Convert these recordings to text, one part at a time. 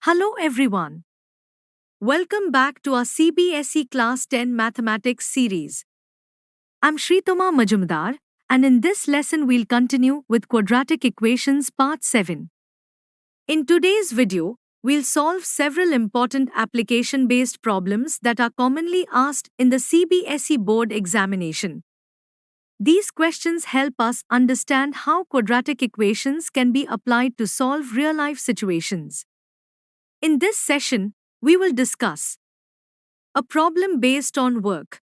Hello everyone. Welcome back to our CBSE Class 10 Mathematics series. I'm Shritoma Majumdar, and in this lesson we'll continue with quadratic equations part 7. In today's video, we'll solve several important application-based problems that are commonly asked in the CBSE board examination. These questions help us understand how quadratic equations can be applied to solve real-life situations. In this session, we will discuss a problem based on work,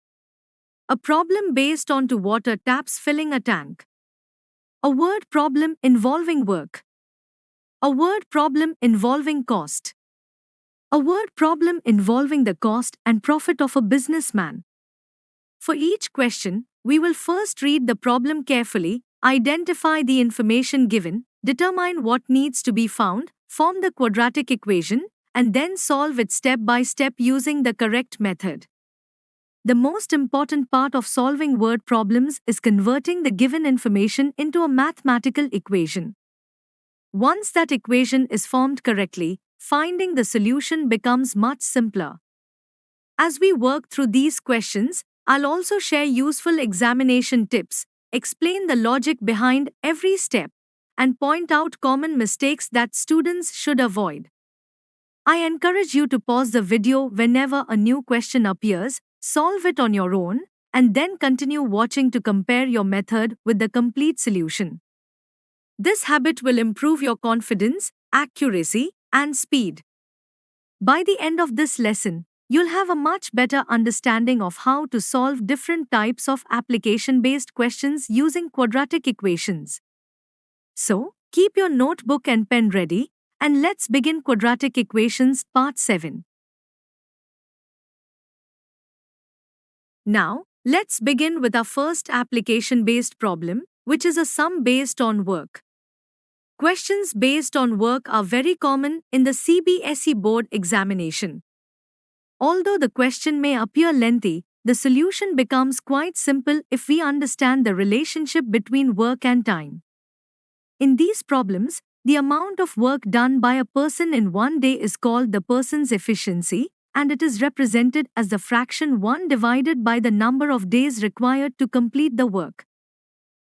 a problem based on two water taps filling a tank, a word problem involving work, a word problem involving cost, a word problem involving the cost and profit of a businessman. For each question, we will first read the problem carefully, identify the information given, determine what needs to be found, form the quadratic equation, and then solve it step by step using the correct method. The most important part of solving word problems is converting the given information into a mathematical equation. Once that equation is formed correctly, finding the solution becomes much simpler. As we work through these questions, I'll also share useful examination tips, explain the logic behind every step, and point out common mistakes that students should avoid. I encourage you to pause the video whenever a new question appears, solve it on your own, and then continue watching to compare your method with the complete solution. This habit will improve your confidence, accuracy, and speed. By the end of this lesson, you'll have a much better understanding of how to solve different types of application-based questions using quadratic equations. So, keep your notebook and pen ready, and let's begin quadratic equations part 7. Now, let's begin with our first application-based problem, which is a sum based on work. Questions based on work are very common in the CBSE board examination. Although the question may appear lengthy, the solution becomes quite simple if we understand the relationship between work and time. In these problems, the amount of work done by a person in one day is called the person's efficiency, and it is represented as the fraction 1 divided by the number of days required to complete the work.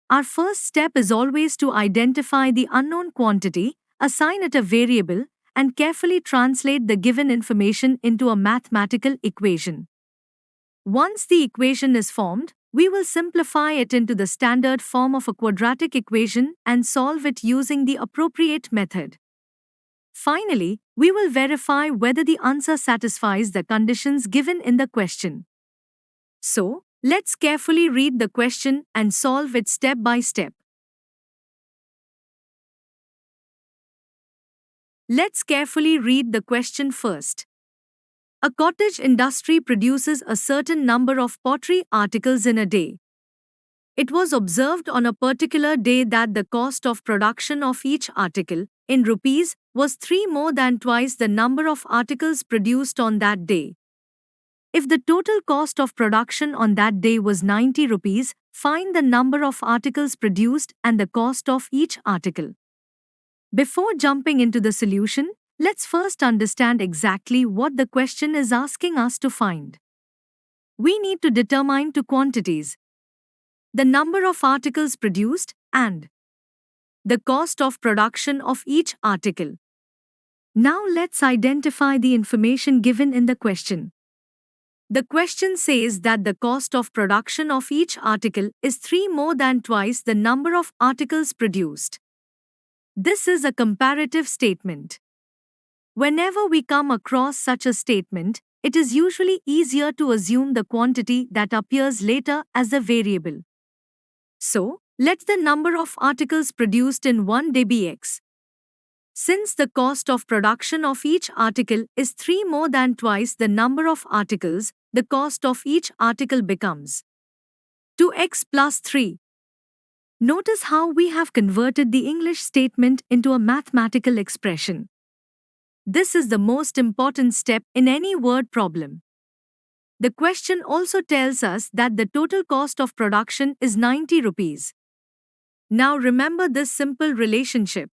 Our first step is always to identify the unknown quantity, assign it a variable, and carefully translate the given information into a mathematical equation. Once the equation is formed, we will simplify it into the standard form of a quadratic equation and solve it using the appropriate method. Finally, we will verify whether the answer satisfies the conditions given in the question. So, let's carefully read the question and solve it step by step. Let's carefully read the question first. A cottage industry produces a certain number of pottery articles in a day. It was observed on a particular day that the cost of production of each article, in rupees, was 3 more than twice the number of articles produced on that day. If the total cost of production on that day was 90 rupees, find the number of articles produced and the cost of each article. Before jumping into the solution, let's first understand exactly what the question is asking us to find. We need to determine two quantities: the number of articles produced and the cost of production of each article. Now let's identify the information given in the question. The question says that the cost of production of each article is 3 more than twice the number of articles produced. This is a comparative statement. Whenever we come across such a statement, it is usually easier to assume the quantity that appears later as a variable. So, let the number of articles produced in one day be x. Since the cost of production of each article is 3 more than twice the number of articles, the cost of each article becomes 2x plus 3. Notice how we have converted the English statement into a mathematical expression. This is the most important step in any word problem. The question also tells us that the total cost of production is 90 rupees. Now remember this simple relationship.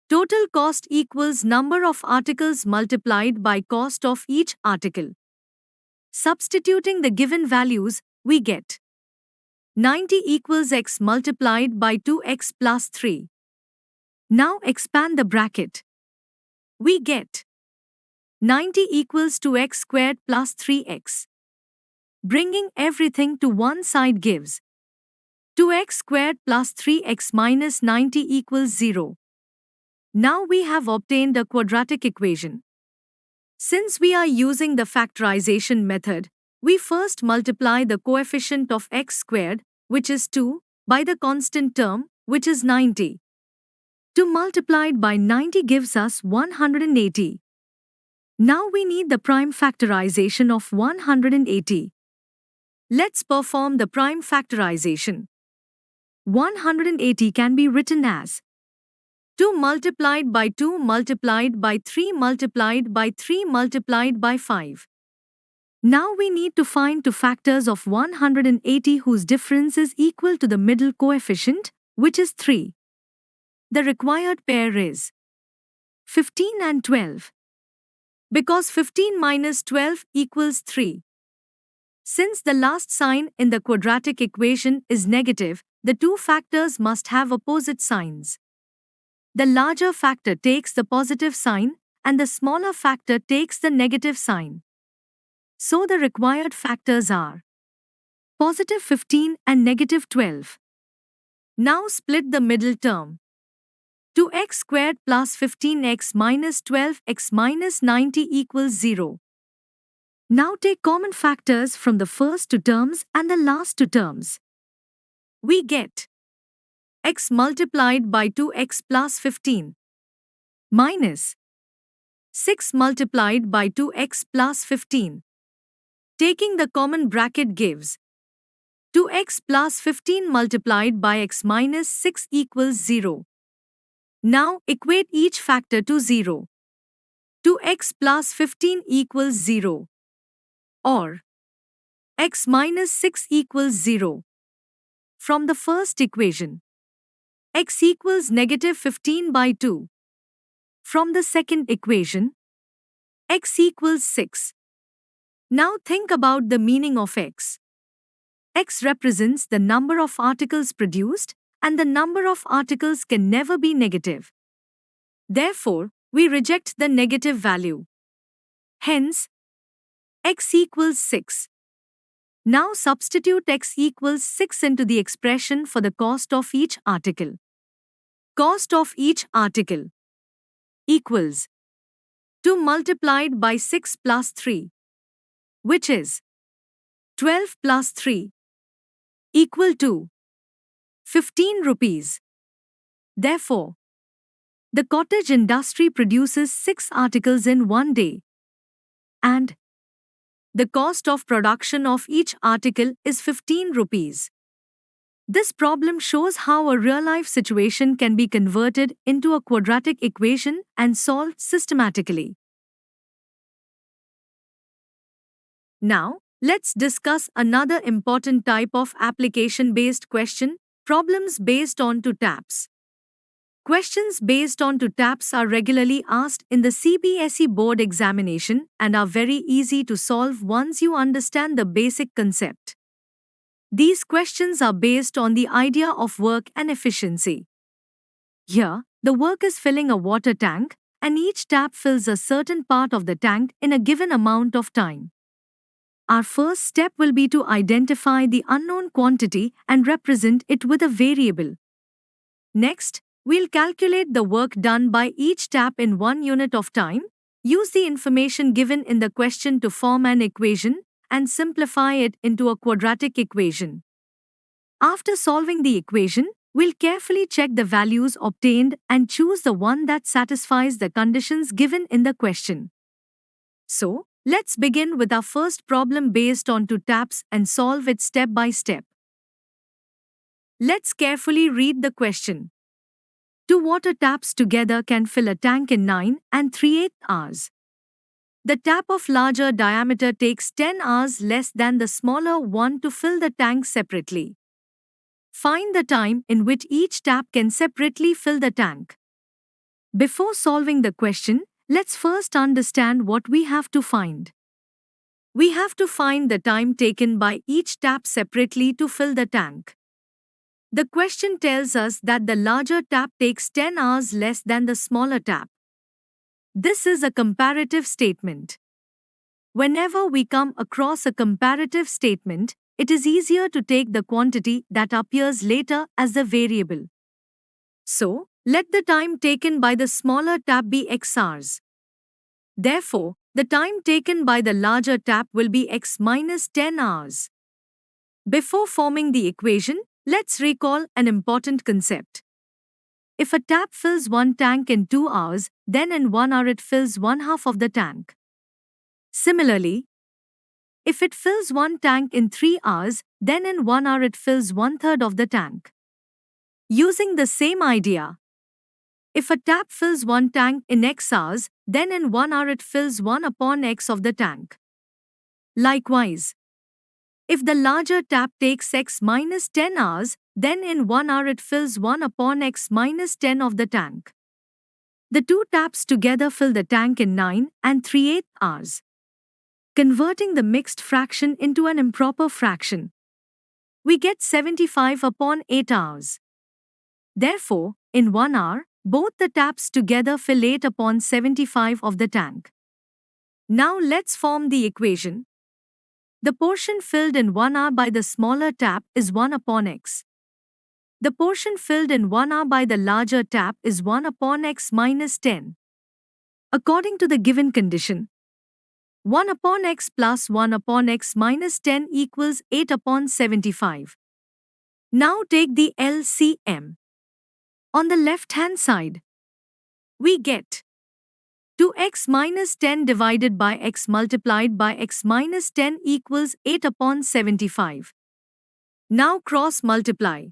Total cost equals number of articles multiplied by cost of each article. Substituting the given values, we get 90 equals x multiplied by 2x plus 3. Now expand the bracket. We get 90 equals to x squared plus 3x. Bringing everything to one side gives 2x squared plus 3x minus 90 equals 0. Now we have obtained a quadratic equation. Since we are using the factorization method, we first multiply the coefficient of x squared, which is 2, by the constant term, which is 90. 2 multiplied by 90 gives us 180. Now we need the prime factorization of 180. Let's perform the prime factorization. 180 can be written as 2 multiplied by 2 multiplied by 3 multiplied by 3 multiplied by 5. Now we need to find two factors of 180 whose difference is equal to the middle coefficient, which is 3. The required pair is 15 and 12. Because 15 minus 12 equals 3. Since the last sign in the quadratic equation is negative, the two factors must have opposite signs. The larger factor takes the positive sign, and the smaller factor takes the negative sign. So the required factors are positive 15 and negative 12. Now split the middle term. 2x squared plus 15x minus 12x minus 90 equals 0. Now take common factors from the first two terms and the last two terms. We get x multiplied by 2x plus 15 minus 6 multiplied by 2x plus 15. Taking the common bracket gives 2x plus 15 multiplied by x minus 6 equals 0. Now equate each factor to 0. 2x plus 15 equals 0. Or x minus 6 equals 0. From the first equation, x equals negative 15 by 2. From the second equation, x equals 6. Now think about the meaning of x. X represents the number of articles produced, and the number of articles can never be negative. Therefore, we reject the negative value. Hence, x equals 6. Now substitute x equals 6 into the expression for the cost of each article. Cost of each article equals 2 multiplied by 6 plus 3, which is 12 plus 3, equal to 15 rupees. Therefore, the cottage industry produces 6 articles in one day, and the cost of production of each article is 15 rupees. This problem shows how a real-life situation can be converted into a quadratic equation and solved systematically. Now, let's discuss another important type of application-based question, problems based on two taps. Questions based on two taps are regularly asked in the CBSE board examination and are very easy to solve once you understand the basic concept. These questions are based on the idea of work and efficiency. Here, the work is filling a water tank, and each tap fills a certain part of the tank in a given amount of time. Our first step will be to identify the unknown quantity and represent it with a variable. Next, we'll calculate the work done by each tap in 1 unit of time, use the information given in the question to form an equation, and simplify it into a quadratic equation. After solving the equation, we'll carefully check the values obtained and choose the one that satisfies the conditions given in the question. So, let's begin with our first problem based on two taps and solve it step by step. Let's carefully read the question. Two water taps together can fill a tank in 9 and 3/8 hours. The tap of larger diameter takes 10 hours less than the smaller one to fill the tank separately. Find the time in which each tap can separately fill the tank. Before solving the question, let's first understand what we have to find. We have to find the time taken by each tap separately to fill the tank. The question tells us that the larger tap takes 10 hours less than the smaller tap. This is a comparative statement. Whenever we come across a comparative statement, it is easier to take the quantity that appears later as the variable. So, let the time taken by the smaller tap be x hours. Therefore, the time taken by the larger tap will be x minus 10 hours. Before forming the equation, let's recall an important concept. If a tap fills one tank in 2 hours, then in 1 hour it fills one half of the tank. Similarly, if it fills one tank in 3 hours, then in 1 hour it fills 1/3 of the tank. Using the same idea, if a tap fills one tank in x hours, then in 1 hour it fills 1 upon x of the tank. Likewise, if the larger tap takes x minus 10 hours, then in 1 hour it fills 1 upon x minus 10 of the tank. The two taps together fill the tank in 9 and 3/8 hours. Converting the mixed fraction into an improper fraction, we get 75 upon 8 hours. Therefore, in 1 hour, both the taps together fill 8 upon 75 of the tank. Now let's form the equation. The portion filled in 1 hour by the smaller tap is 1 upon x. The portion filled in 1 hour by the larger tap is 1 upon x minus 10. According to the given condition, 1 upon x plus 1 upon x minus 10 equals 8 upon 75. Now take the LCM. On the left-hand side, we get 2x minus 10 divided by x multiplied by x minus 10 equals 8 upon 75. Now cross-multiply.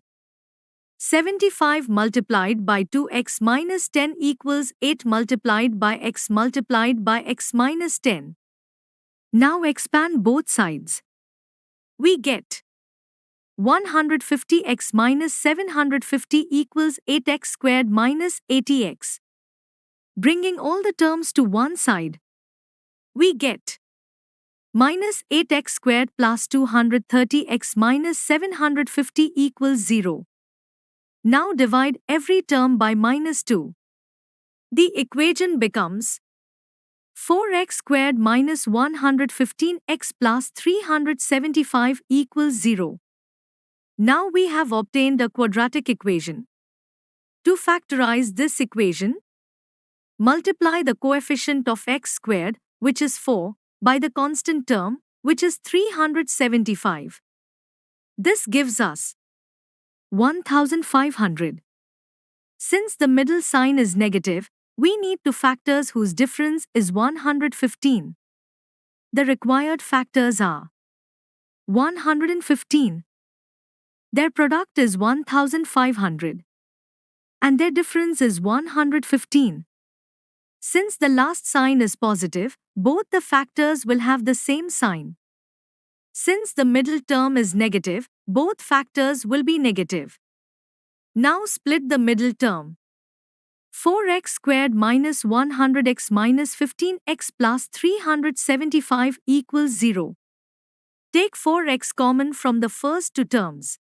75 multiplied by 2x minus 10 equals 8 multiplied by x minus 10. Now expand both sides. We get 150x minus 750 equals 8x squared minus 80x. Bringing all the terms to one side, we get minus 8x squared plus 230x minus 750 equals 0. Now divide every term by minus 2. The equation becomes 4x squared minus 115x plus 375 equals 0. Now we have obtained a quadratic equation. To factorize this equation, multiply the coefficient of x squared, which is 4, by the constant term, which is 375. This gives us 1500. Since the middle sign is negative, we need two factors whose difference is 115. The required factors are 115. Their product is 1500. And their difference is 115. Since the last sign is positive, both the factors will have the same sign. Since the middle term is negative, both factors will be negative. Now split the middle term. 4x squared minus 100x minus 15x plus 375 equals 0. Take 4x common from the first two terms.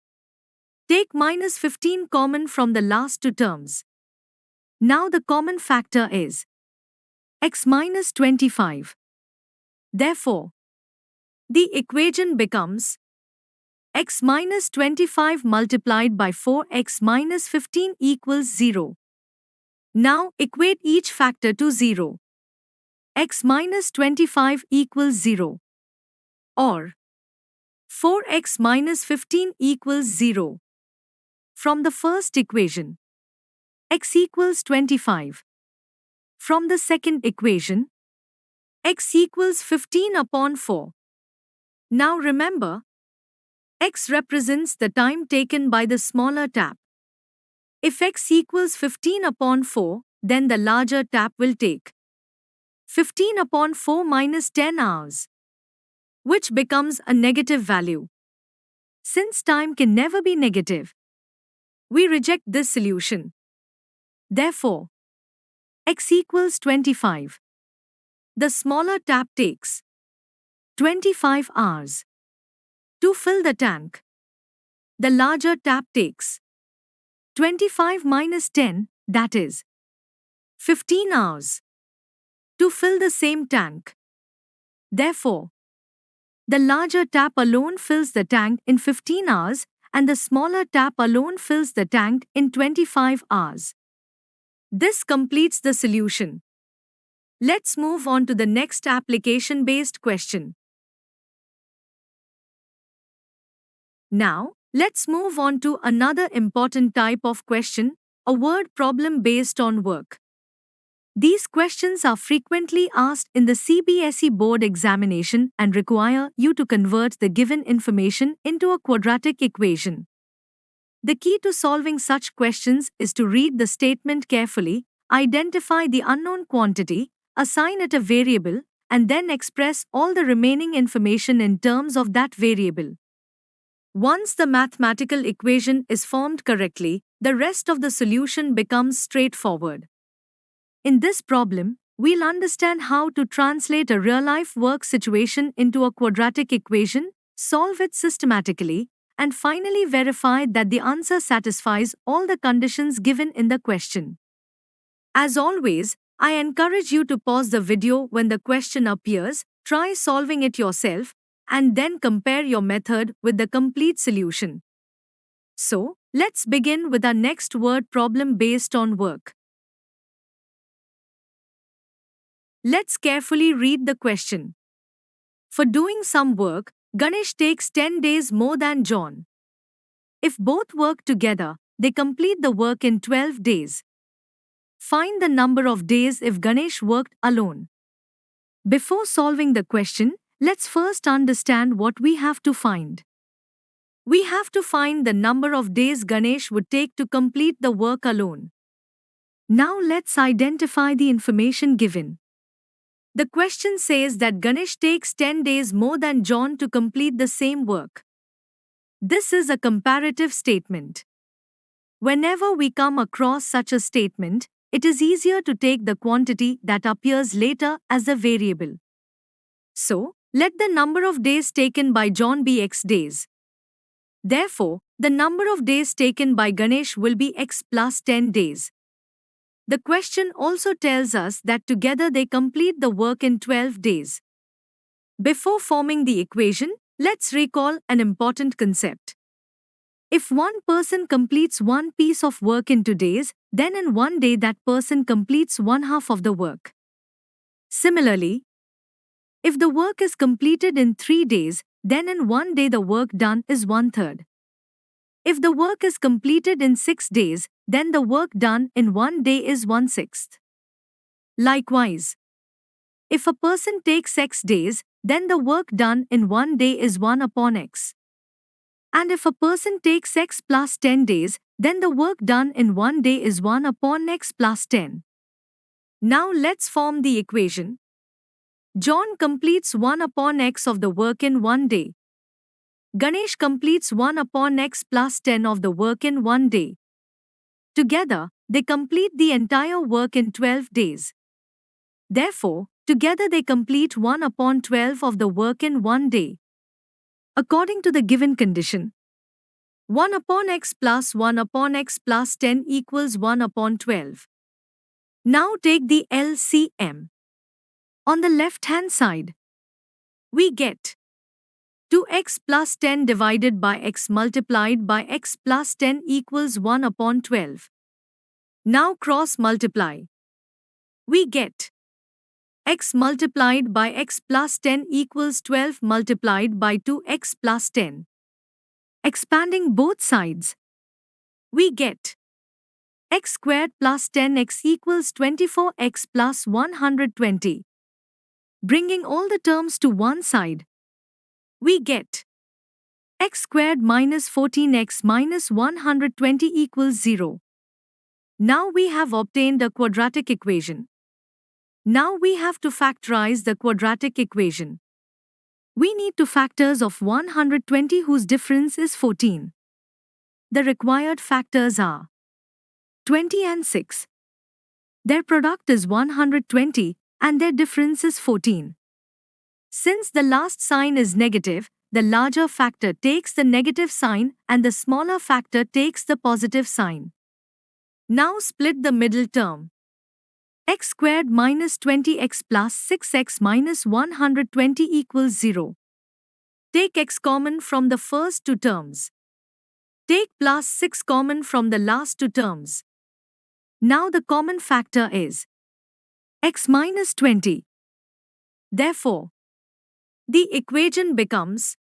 Take minus 15 common from the last two terms. Now the common factor is x minus 25. Therefore, the equation becomes x minus 25 multiplied by 4x minus 15 equals 0. Now equate each factor to 0. X minus 25 equals 0. Or 4x minus 15 equals 0. From the first equation, x equals 25. From the second equation, x equals 15 upon 4. Now remember, x represents the time taken by the smaller tap. If x equals 15 upon 4, then the larger tap will take 15 upon 4 minus 10 hours, which becomes a negative value. Since time can never be negative, we reject this solution. Therefore, x equals 25. The smaller tap takes 25 hours to fill the tank. The larger tap takes 25 minus 10, that is 15 hours to fill the same tank. Therefore, the larger tap alone fills the tank in 15 hours and the smaller tap alone fills the tank in 25 hours. This completes the solution. Let's move on to the next application-based question. Now, let's move on to another important type of question, a word problem based on work. These questions are frequently asked in the CBSE board examination and require you to convert the given information into a quadratic equation. The key to solving such questions is to read the statement carefully, identify the unknown quantity, assign it a variable, and then express all the remaining information in terms of that variable. Once the mathematical equation is formed correctly, the rest of the solution becomes straightforward. In this problem, we'll understand how to translate a real-life work situation into a quadratic equation, solve it systematically, and finally verify that the answer satisfies all the conditions given in the question. As always, I encourage you to pause the video when the question appears, try solving it yourself, and then compare your method with the complete solution. So, let's begin with our next word problem based on work. Let's carefully read the question. For doing some work, Ganesh takes 10 days more than John. If both work together, they complete the work in 12 days. Find the number of days if Ganesh worked alone. Before solving the question, let's first understand what we have to find. We have to find the number of days Ganesh would take to complete the work alone. Now let's identify the information given. The question says that Ganesh takes 10 days more than John to complete the same work. This is a comparative statement. Whenever we come across such a statement, it is easier to take the quantity that appears later as a variable. So, let the number of days taken by John be x days. Therefore, the number of days taken by Ganesh will be x plus 10 days. The question also tells us that together they complete the work in 12 days. Before forming the equation, let's recall an important concept. If one person completes one piece of work in 2 days, then in 1 day that person completes 1/2 of the work. Similarly, if the work is completed in 3 days, then in 1 day the work done is 1/3. If the work is completed in 6 days, then the work done in 1 day is 1/6. Likewise, if a person takes x days, then the work done in 1 day is 1 upon x. And if a person takes x plus 10 days, then the work done in 1 day is 1 upon x plus 10. Now let's form the equation. John completes 1 upon x of the work in 1 day. Ganesh completes 1 upon x plus 10 of the work in 1 day. Together, they complete the entire work in 12 days. Therefore, together they complete 1 upon 12 of the work in 1 day. According to the given condition, 1 upon x plus 1 upon x plus 10 equals 1 upon 12. Now take the LCM. On the left-hand side, we get 2x plus 10 divided by x multiplied by x plus 10 equals 1 upon 12. Now cross multiply. We get x multiplied by x plus 10 equals 12 multiplied by 2x plus 10. Expanding both sides, we get x squared plus 10x equals 24x plus 120. Bringing all the terms to one side, we get x squared minus 14x minus 120 equals 0. Now we have obtained a quadratic equation. Now we have to factorize the quadratic equation. We need two factors of 120 whose difference is 14. The required factors are 20 and 6. Their product is 120 and their difference is 14. Since the last sign is negative, the larger factor takes the negative sign and the smaller factor takes the positive sign. Now split the middle term. X squared minus 20x plus 6x minus 120 equals 0. Take x common from the first two terms. Take plus 6 common from the last two terms. Now the common factor is x minus 20. Therefore, the equation becomes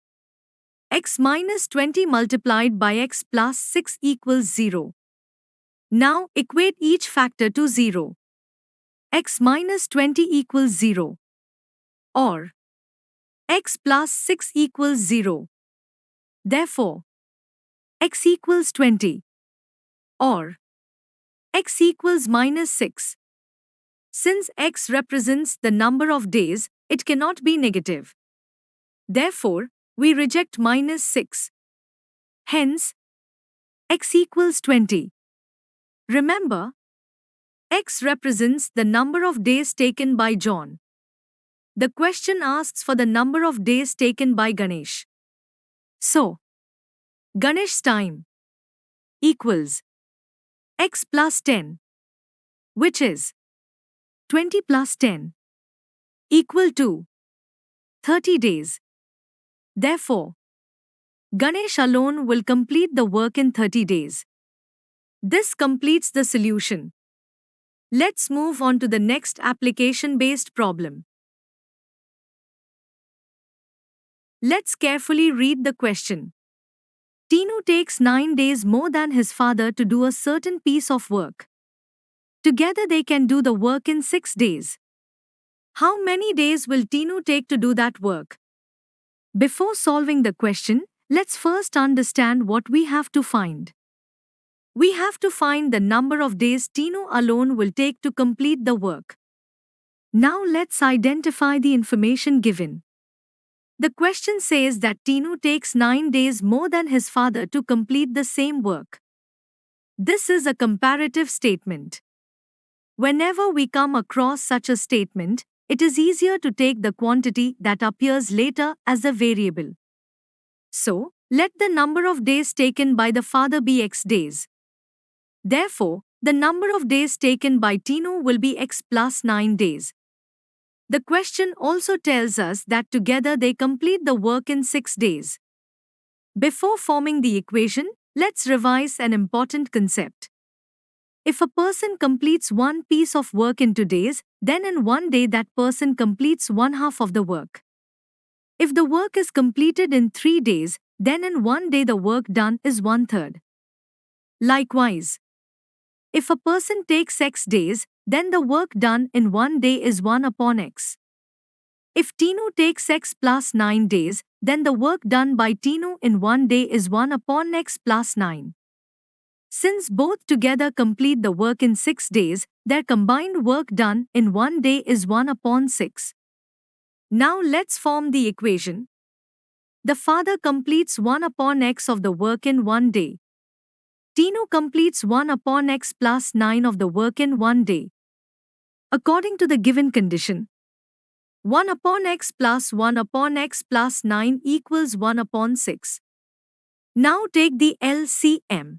x minus 20 multiplied by x plus 6 equals 0. Now equate each factor to 0. X minus 20 equals 0. Or x plus 6 equals 0. Therefore, x equals 20. Or x equals minus 6. Since x represents the number of days, it cannot be negative. Therefore, we reject minus 6. Hence, x equals 20. Remember, x represents the number of days taken by John. The question asks for the number of days taken by Ganesh. So, Ganesh's time equals x plus 10, which is 20 plus 10, equal to 30 days. Therefore, Ganesh alone will complete the work in 30 days. This completes the solution. Let's move on to the next application-based problem. Let's carefully read the question. Tinu takes 9 days more than his father to do a certain piece of work. Together they can do the work in 6 days. How many days will Tinu take to do that work? Before solving the question, let's first understand what we have to find. We have to find the number of days Tinu alone will take to complete the work. Now let's identify the information given. The question says that Tinu takes 9 days more than his father to complete the same work. This is a comparative statement. Whenever we come across such a statement, it is easier to take the quantity that appears later as a variable. So, let the number of days taken by the father be x days. Therefore, the number of days taken by Tinu will be x plus 9 days. The question also tells us that together they complete the work in 6 days. Before forming the equation, let's revise an important concept. If a person completes one piece of work in 2 days, then in 1 day that person completes 1/2 of the work. If the work is completed in 3 days, then in 1 day the work done is 1/3. Likewise, if a person takes x days, then the work done in 1 day is 1 upon x. If Tinu takes x plus 9 days, then the work done by Tinu in 1 day is 1 upon x plus 9. Since both together complete the work in 6 days, their combined work done in 1 day is 1 upon 6. Now let's form the equation. The father completes 1 upon x of the work in 1 day. Tinu completes 1 upon x plus 9 of the work in 1 day. According to the given condition, 1 upon x plus 1 upon x plus 9 equals 1 upon 6. Now take the LCM.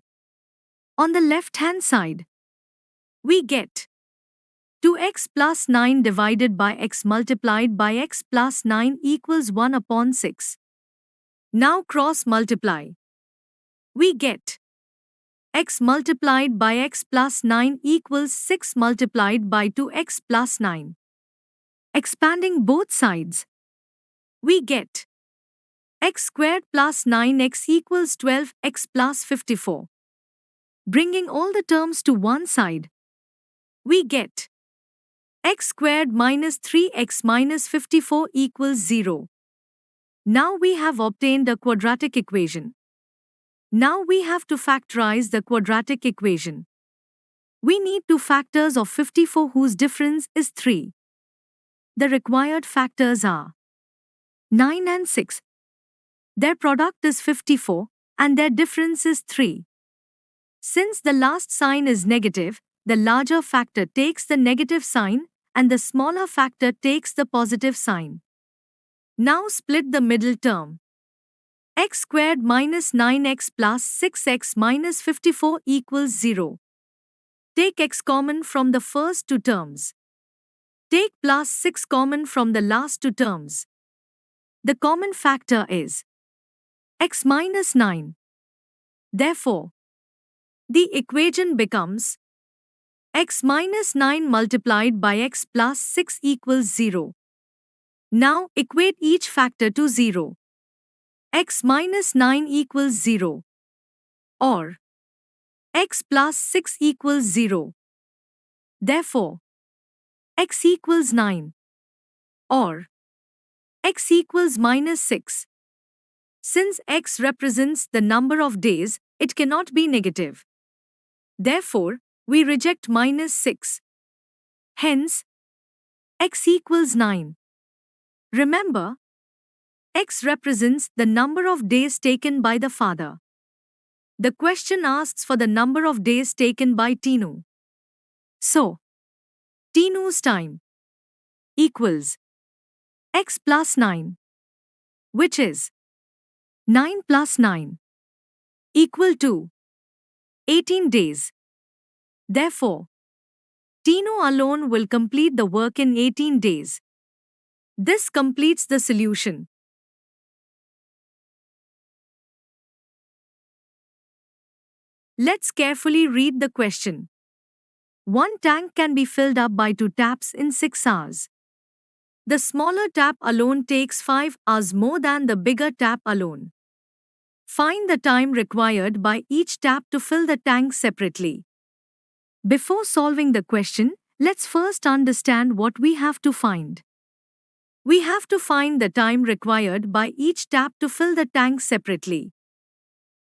On the left-hand side, we get 2x plus 9 divided by x multiplied by x plus 9 equals 1 upon 6. Now cross-multiply. We get x multiplied by x plus 9 equals 6 multiplied by 2x plus 9. Expanding both sides, we get x squared plus 9x equals 12x plus 54. Bringing all the terms to one side, we get x squared minus 3x minus 54 equals 0. Now we have obtained a quadratic equation. Now we have to factorize the quadratic equation. We need two factors of 54 whose difference is 3. The required factors are 9 and 6. Their product is 54 and their difference is 3. Since the last sign is negative, the larger factor takes the negative sign and the smaller factor takes the positive sign. Now split the middle term. X squared minus 9x plus 6x minus 54 equals 0. Take x common from the first two terms. Take plus 6 common from the last two terms. The common factor is x minus 9. Therefore, the equation becomes x minus 9 multiplied by x plus 6 equals 0. Now equate each factor to 0. X minus 9 equals 0. Or x plus 6 equals 0. Therefore, x equals 9. Or x equals minus 6. Since x represents the number of days, it cannot be negative. Therefore, we reject minus 6. Hence, x equals 9. Remember, x represents the number of days taken by the father. The question asks for the number of days taken by Tinu. So, Tinu's time equals x plus 9, which is 9 plus 9 equal to 18 days. Therefore, Tinu alone will complete the work in 18 days. This completes the solution. Let's carefully read the question. One tank can be filled up by 2 taps in 6 hours. The smaller tap alone takes 5 hours more than the bigger tap alone. Find the time required by each tap to fill the tank separately. Before solving the question, let's first understand what we have to find. We have to find the time required by each tap to fill the tank separately.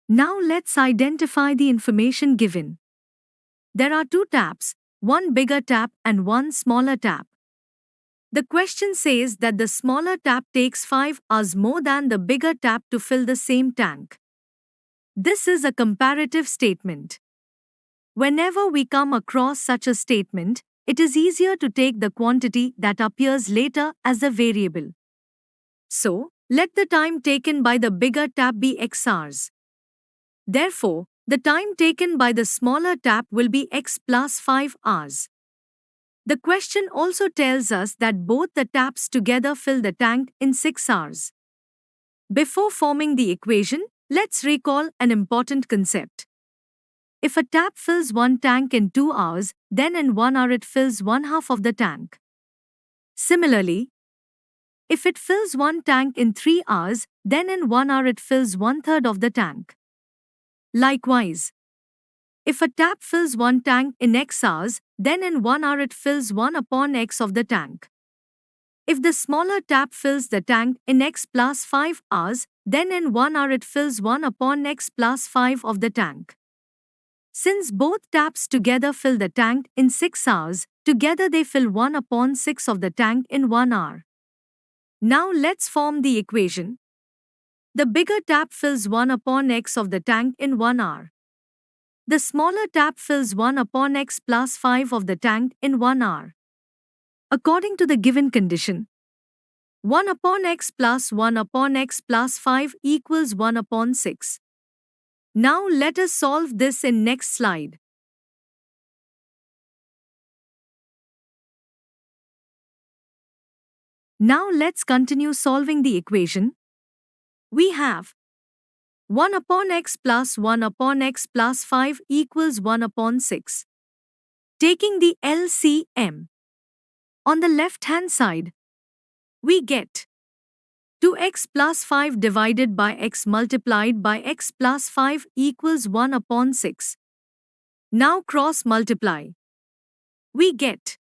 Now let's identify the information given. There are 2 taps, one bigger tap and one smaller tap. The question says that the smaller tap takes 5 hours more than the bigger tap to fill the same tank. This is a comparative statement. Whenever we come across such a statement, it is easier to take the quantity that appears later as a variable. So, let the time taken by the bigger tap be x hours. Therefore, the time taken by the smaller tap will be x plus 5 hours. The question also tells us that both the taps together fill the tank in 6 hours. Before forming the equation, let's recall an important concept. If a tap fills one tank in 2 hours, then in 1 hour it fills 1/2 of the tank. Similarly, if it fills one tank in 3 hours, then in 1 hour it fills 1/3 of the tank. Likewise, if a tap fills one tank in x hours, then in 1 hour it fills 1 upon x of the tank. If the smaller tap fills the tank in x plus 5 hours, then in 1 hour it fills 1 upon x plus 5 of the tank. Since both taps together fill the tank in 6 hours, together they fill 1 upon 6 of the tank in 1 hour. Now let's form the equation. The bigger tap fills 1 upon x of the tank in 1 hour. The smaller tap fills 1 upon x plus 5 of the tank in 1 hour. According to the given condition, 1 upon x plus 1 upon x plus 5 equals 1 upon 6. Now let us solve this in next slide. Now let's continue solving the equation. We have 1 upon x plus 1 upon x plus 5 equals 1 upon 6. Taking the LCM. On the left-hand side, we get 2x plus 5 divided by x multiplied by x plus 5 equals 1 upon 6. Now cross multiply. We get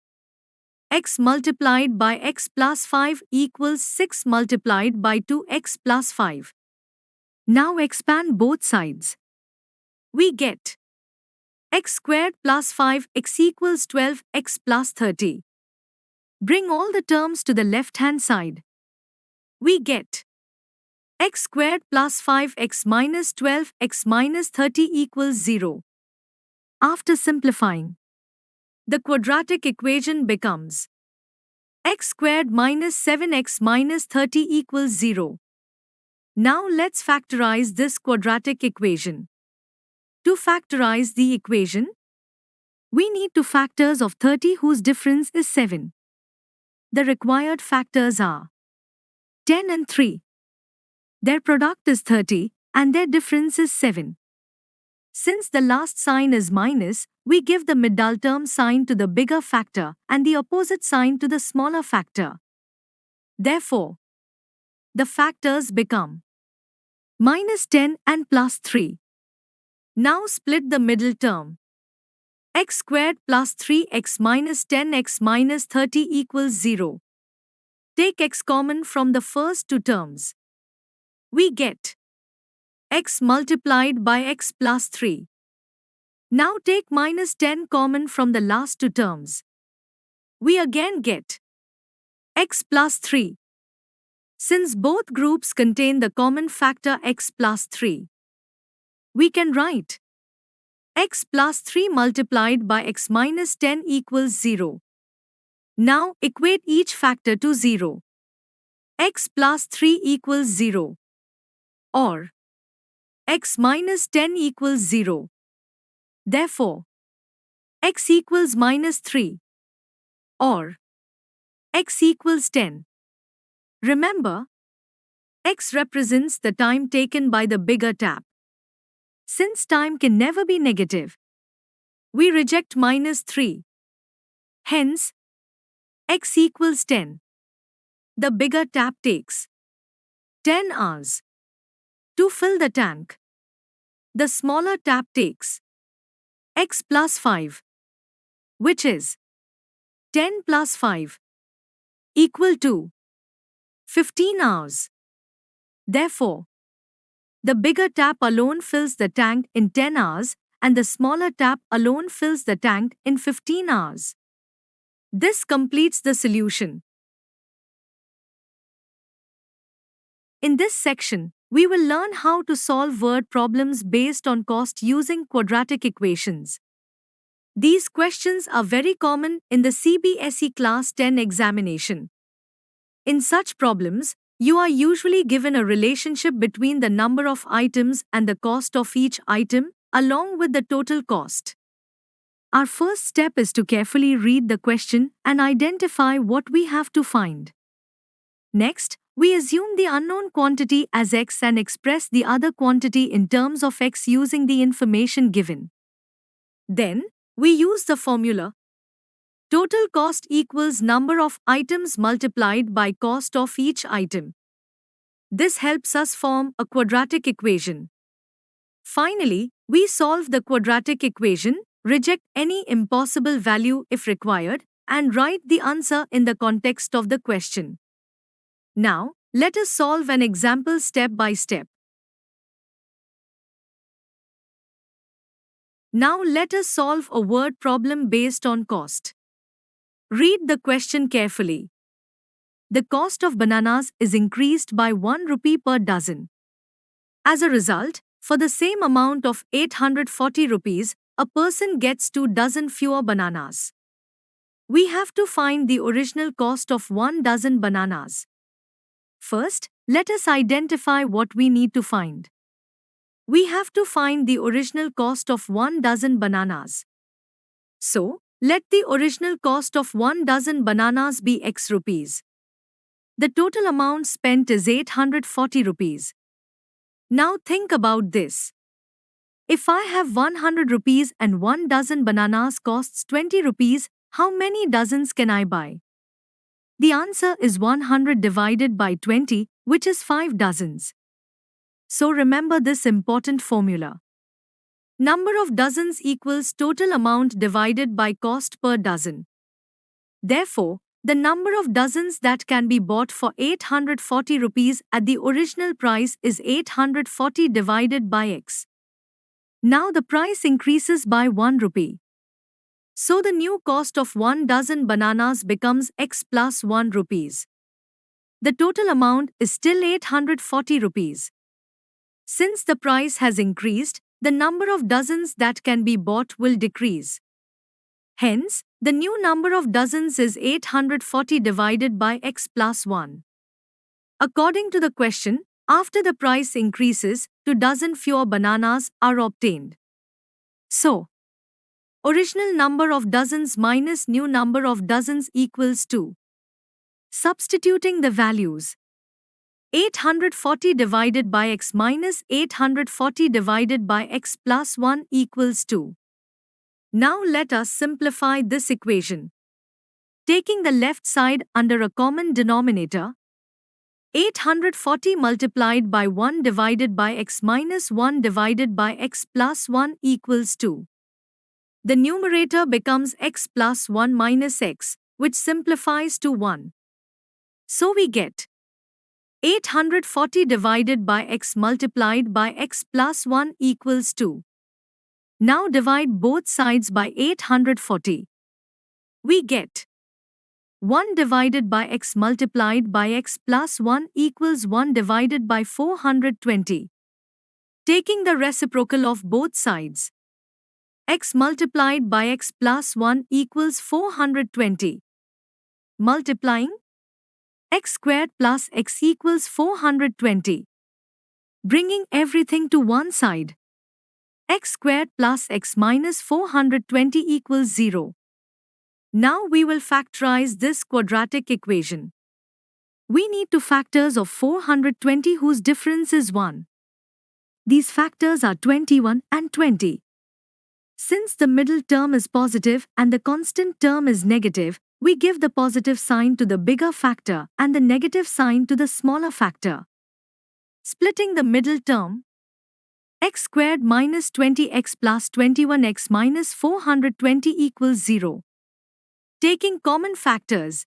x multiplied by x plus 5 equals 6 multiplied by 2x plus 5. Now expand both sides. We get x squared plus 5x equals 12x plus 30. Bring all the terms to the left-hand side. We get x squared plus 5x minus 12x minus 30 equals 0. After simplifying, The quadratic equation becomes x squared minus 7x minus 30 equals 0. Now let's factorize this quadratic equation. To factorize the equation, we need two factors of 30 whose difference is 7. The required factors are 10 and 3. Their product is 30 and their difference is 7. Since the last sign is minus, we give the middle term sign to the bigger factor and the opposite sign to the smaller factor. Therefore, the factors become minus 10 and plus 3. Now split the middle term. X squared plus 3x minus 10x minus 30 equals 0. Take x common from the first two terms. We get x multiplied by x plus 3. Now take minus 10 common from the last two terms. We again get x plus 3. Since both groups contain the common factor x plus 3, we can write x plus 3 multiplied by x minus 10 equals 0. Now equate each factor to 0. X plus 3 equals 0. Or x minus 10 equals 0. Therefore, x equals minus 3. Or x equals 10. Remember, x represents the time taken by the bigger tap. Since time can never be negative, we reject minus 3. Hence, x equals 10. The bigger tap takes 10 hours to fill the tank. The smaller tap takes x plus 5, which is 10 plus 5, equal to 15 hours. Therefore, the bigger tap alone fills the tank in 10 hours and the smaller tap alone fills the tank in 15 hours. This completes the solution. In this section, we will learn how to solve word problems based on cost using quadratic equations. These questions are very common in the CBSE Class 10 examination. In such problems, you are usually given a relationship between the number of items and the cost of each item, along with the total cost. Our first step is to carefully read the question and identify what we have to find. Next, we assume the unknown quantity as x and express the other quantity in terms of x using the information given. Then, we use the formula total cost equals number of items multiplied by cost of each item. This helps us form a quadratic equation. Finally, we solve the quadratic equation, reject any impossible value if required, and write the answer in the context of the question. Now, let us solve an example step by step. Now let us solve a word problem based on cost. Read the question carefully. The cost of bananas is increased by 1 rupee per dozen. As a result, for the same amount of 840 rupees, a person gets 2 dozen fewer bananas. We have to find the original cost of 1 dozen bananas. First, let us identify what we need to find. We have to find the original cost of 1 dozen bananas. So, let the original cost of 1 dozen bananas be x rupees. The total amount spent is 840 rupees. Now think about this. If I have 100 rupees and 1 dozen bananas costs 20 rupees, how many dozens can I buy? The answer is 100 divided by 20, which is 5 dozens. So remember this important formula. Number of dozens equals total amount divided by cost per dozen. Therefore, the number of dozens that can be bought for 840 rupees at the original price is 840 divided by x. Now the price increases by 1 rupee. So the new cost of 1 dozen bananas becomes x plus 1 rupees. The total amount is still 840 rupees. Since the price has increased, the number of dozens that can be bought will decrease. Hence, The new number of dozens is 840 divided by x plus 1. According to the question, after the price increases, 2 dozen fewer bananas are obtained. So, original number of dozens minus new number of dozens equals 2. Substituting the values. 840 divided by x minus 840 divided by x plus 1 equals 2. Now let us simplify this equation. Taking the left side under a common denominator, 840 multiplied by 1 divided by x minus 1 divided by x plus 1 equals 2. The numerator becomes x plus 1 minus x, which simplifies to 1. So we get 840 divided by x multiplied by x plus 1 equals 2. Now divide both sides by 840. We get 1 divided by x multiplied by x plus 1 equals 1 divided by 420. Taking the reciprocal of both sides, x multiplied by x plus 1 equals 420. Multiplying, x squared plus x equals 420. Bringing everything to one side, x squared plus x minus 420 equals 0. Now we will factorize this quadratic equation. We need two factors of 420 whose difference is 1. These factors are 21 and 20. Since the middle term is positive and the constant term is negative, we give the positive sign to the bigger factor and the negative sign to the smaller factor. Splitting the middle term, x squared minus 20x plus 21x minus 420 equals 0. Taking common factors,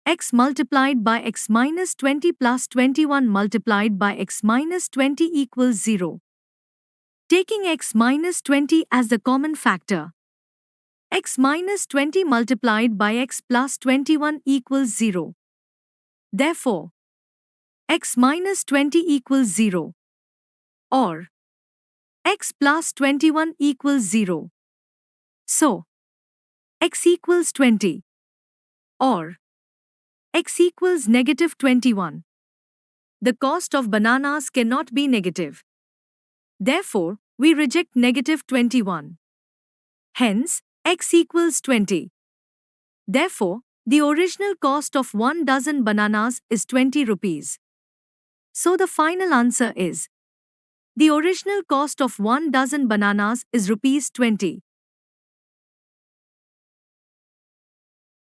x multiplied by x minus 20 plus 21 multiplied by x minus 20 equals 0. Taking x minus 20 as the common factor, x minus 20 multiplied by x plus 21 equals 0. Therefore, x minus 20 equals 0. Or, x plus 21 equals 0. So, x equals 20. Or, x equals negative 21. The cost of bananas cannot be negative. Therefore, we reject negative 21. Hence, x equals 20. Therefore, the original cost of 1 dozen bananas is 20 rupees. So the final answer is, the original cost of 1 dozen bananas is rupees 20.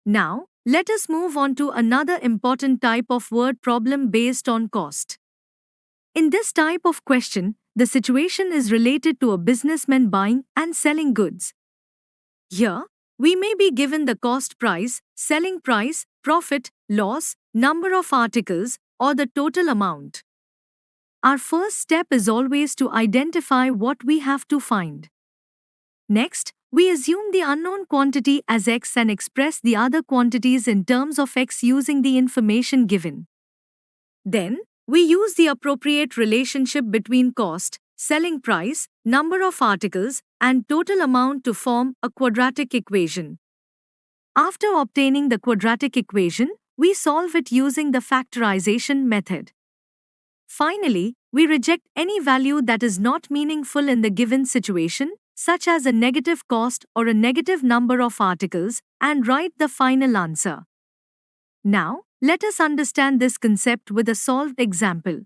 Now, let us move on to another important type of word problem based on cost. In this type of question, the situation is related to a businessman buying and selling goods. Here, we may be given the cost price, selling price, profit, loss, number of articles, or the total amount. Our first step is always to identify what we have to find. Next, we assume the unknown quantity as x and express the other quantities in terms of x using the information given. Then, we use the appropriate relationship between cost, selling price, number of articles, and total amount to form a quadratic equation. After obtaining the quadratic equation, we solve it using the factorization method. Finally, we reject any value that is not meaningful in the given situation, such as a negative cost or a negative number of articles, and write the final answer. Now, let us understand this concept with a solved example.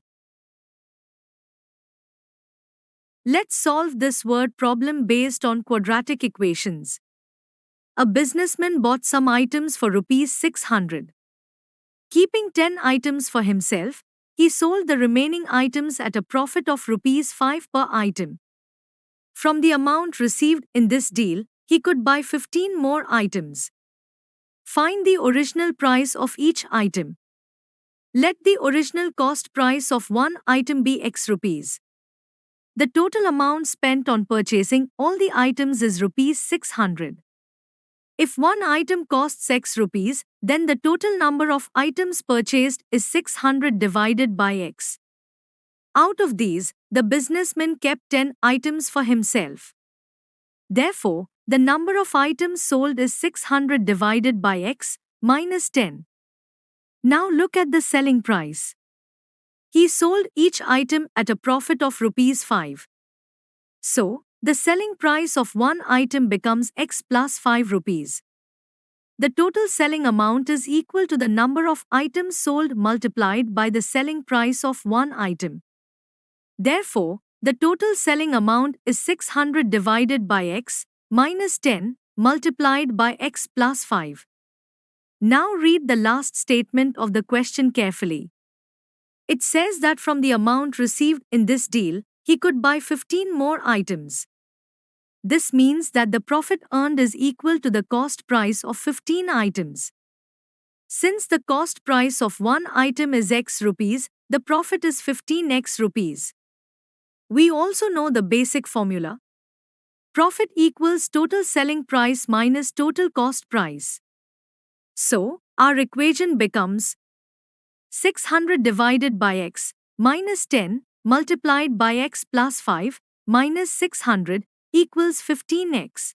Let's solve this word problem based on quadratic equations. A businessman bought some items for rupees 600. Keeping 10 items for himself, he sold the remaining items at a profit of rupees 5 per item. From the amount received in this deal, he could buy 15 more items. Find the original price of each item. Let the original cost price of one item be x rupees. The total amount spent on purchasing all the items is rupees 600. If one item costs x rupees, then the total number of items purchased is 600 divided by x. Out of these, the businessman kept 10 items for himself. Therefore, The number of items sold is 600 divided by x minus 10. Now look at the selling price. He sold each item at a profit of rupees 5. So, the selling price of one item becomes x plus 5 rupees. The total selling amount is equal to the number of items sold multiplied by the selling price of one item. Therefore, the total selling amount is 600 divided by x minus 10 multiplied by x plus 5. Now read the last statement of the question carefully. It says that from the amount received in this deal, he could buy 15 more items. This means that the profit earned is equal to the cost price of 15 items. Since the cost price of one item is x rupees, the profit is 15x rupees. We also know the basic formula. Profit equals total selling price minus total cost price. So, our equation becomes 600 divided by x minus 10 multiplied by x plus 5 minus 600 equals 15x.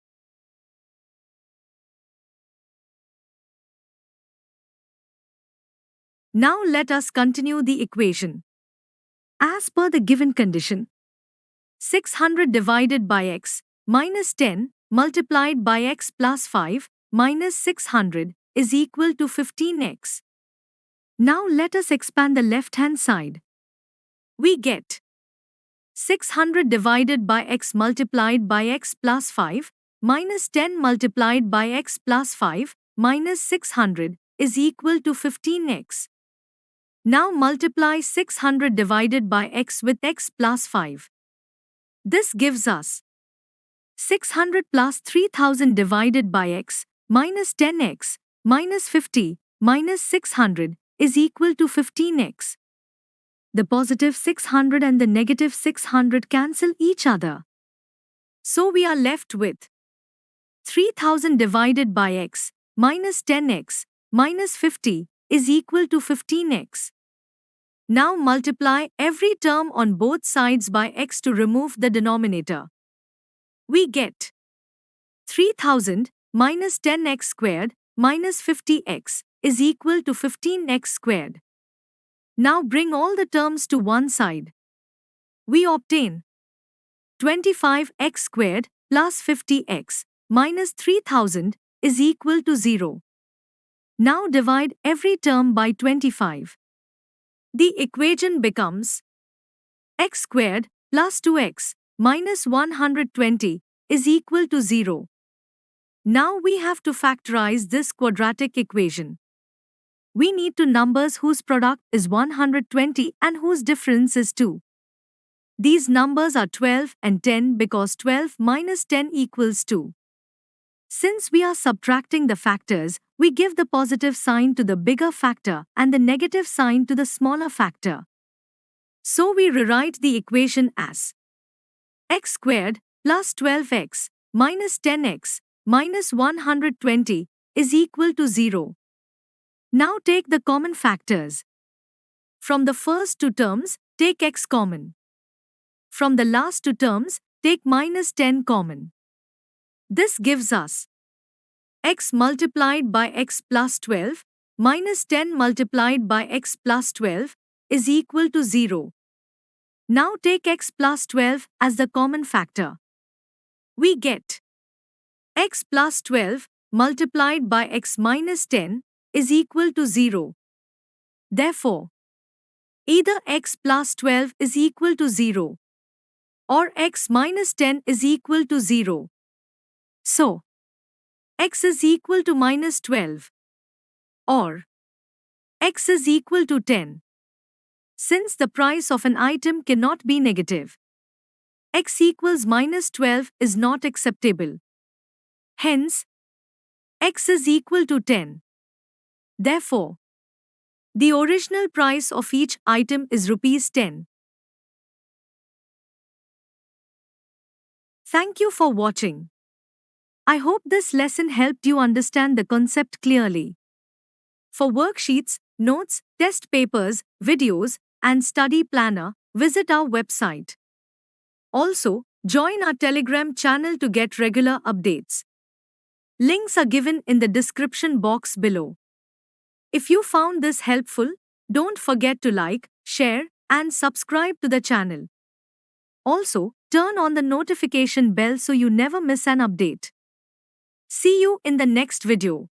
Now let us continue the equation. As per the given condition, 600 divided by x minus 10 multiplied by x plus 5 minus 600 is equal to 15x. Now let us expand the left-hand side. We get 600 divided by x multiplied by x plus 5 minus 10 multiplied by x plus 5 minus 600 is equal to 15x. Now multiply 600 divided by x with x plus 5. This gives us 600 plus 3000 divided by x minus 10x minus 50 minus 600 is equal to 15x. The positive 600 and the negative 600 cancel each other. So we are left with 3000 divided by x minus 10x minus 50 is equal to 15x. Now multiply every term on both sides by x to remove the denominator. We get 3000 minus 10x squared minus 50x is equal to 15x squared. Now bring all the terms to one side. We obtain 25x squared plus 50x minus 3000 is equal to 0. Now divide every term by 25. The equation becomes x squared plus 2x minus 120 is equal to 0. Now we have to factorize this quadratic equation. We need two numbers whose product is 120 and whose difference is 2. These numbers are 12 and 10 because 12 minus 10 equals 2. Since we are subtracting the factors, we give the positive sign to the bigger factor and the negative sign to the smaller factor. So we rewrite the equation as x squared plus 12x minus 10x minus 120 is equal to 0. Now take the common factors. From the first two terms, take x common. From the last two terms, take minus 10 common. This gives us x multiplied by x plus 12 minus 10 multiplied by x plus 12 is equal to 0. Now take x plus 12 as the common factor. We get x plus 12 multiplied by x minus 10 is equal to 0. Therefore, either x plus 12 is equal to 0 or x minus 10 is equal to 0. So, x is equal to minus 12 or x is equal to 10. Since the price of an item cannot be negative, x equals minus 12 is not acceptable. Hence, x is equal to 10. Therefore, the original price of each item is rupees 10. Thank you for watching. I hope this lesson helped you understand the concept clearly. For worksheets, notes, test papers, videos, and study planner, visit our website. Also, Join our Telegram channel to get regular updates. Links are given in the description box below. If you found this helpful, don't forget to like, share, and subscribe to the channel. Also, turn on the notification bell so you never miss an update. See you in the next video.